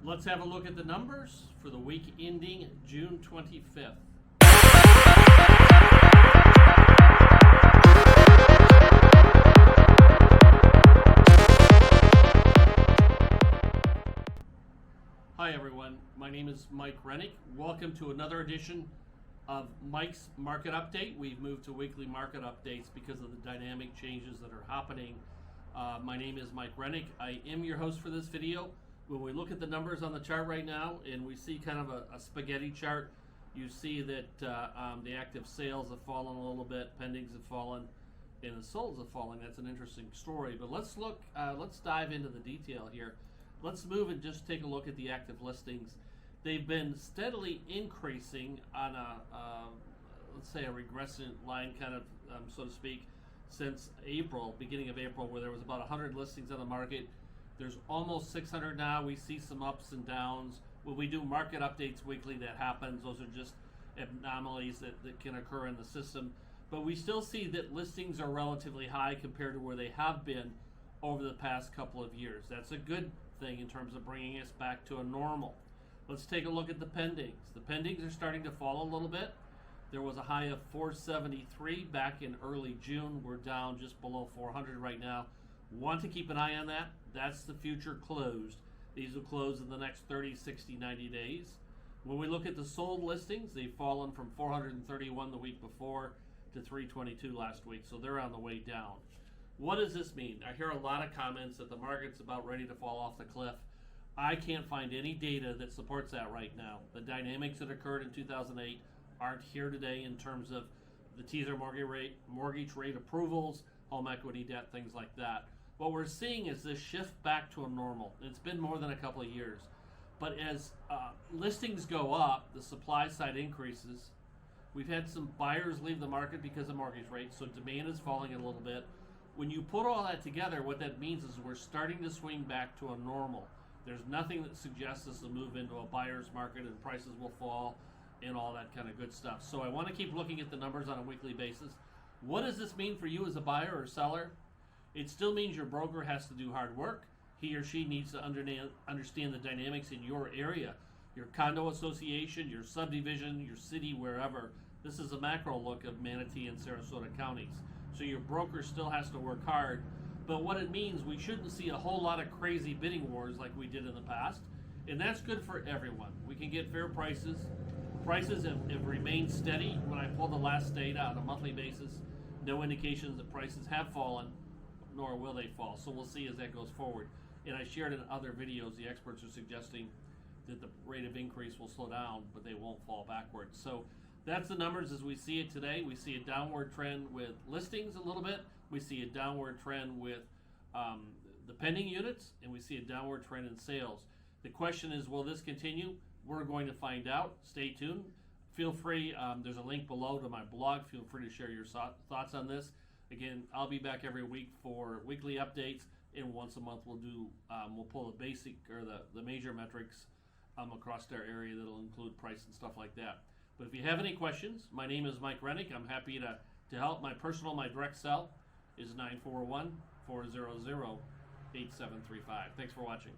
Let's have a look at the numbers for the week ending June 25th. Hi everyone, my name is Mike Rennick. Welcome to another edition of Mike's Market Update. We've moved to weekly market updates because of the dynamic changes that are happening. My name is Mike Rennick. I am your host for this video. When we look at the numbers on the chart right now and we see kind of a spaghetti chart, you see that the active sales have fallen a little bit, pendings have fallen, and the solds have fallen. That's an interesting story. But let's dive into the detail here. Let's move and just take a look at the active listings. They've been steadily increasing on let's say a regressive line kind of, so to speak, since April, beginning of April, where there was about 100 listings on the market. There's almost 600 now. We see some ups and downs. When we do market updates weekly, that happens. Those are just anomalies that can occur in the system. But we still see that listings are relatively high compared to where they have been over the past couple of years. That's a good thing in terms of bringing us back to a normal. Let's take a look at the pendings. The pendings are starting to fall a little bit. There was a high of 473 back in early June. We're down just below 400 right now. Want to keep an eye on that. That's the future closed. These will close in the next 30, 60, 90 days. When we look at the sold listings, they've fallen from 431 the week before to 322 last week, so they're on the way down. What does this mean? I hear a lot of comments that the market's about ready to fall off the cliff. I can't find any data that supports that right now. The dynamics that occurred in 2008 aren't here today in terms of the teaser mortgage rate approvals, home equity debt, things like that. What we're seeing is this shift back to a normal. It's been more than a couple of years. But as listings go up, the supply side increases. We've had some buyers leave the market because of mortgage rates, so demand is falling a little bit. When you put all that together, what that means is we're starting to swing back to a normal. There's nothing that suggests this will move into a buyer's market and prices will fall and all that kind of good stuff. So I want to keep looking at the numbers on a weekly basis. What does this mean for you as a buyer or seller? It still means your broker has to do hard work. He or she needs to understand the dynamics in your area, your condo association, your subdivision, your city, wherever. This is a macro look of Manatee and Sarasota counties. So your broker still has to work hard. But what it means, we shouldn't see a whole lot of crazy bidding wars like we did in the past. And that's good for everyone. We can get fair prices. Prices have remained steady. When I pull the last data on a monthly basis, no indications that prices have fallen, nor will they fall. So we'll see as that goes forward. And I shared in other videos, the experts are suggesting that the rate of increase will slow down, but they won't fall backwards. So that's the numbers as we see it today. We see a downward trend with listings a little bit. We see a downward trend with the pending units, and we see a downward trend in sales. The question is, will this continue? We're going to find out. Stay tuned. Feel free, there's a link below to my blog. Feel free to share your thoughts on this. Again, I'll be back every week for weekly updates, and once a month we'll pull the basic or the major metrics across our area that'll include price and stuff like that. But if you have any questions, my name is Mike Rennick. I'm happy to help. My direct cell is 941-400-8735. Thanks for watching.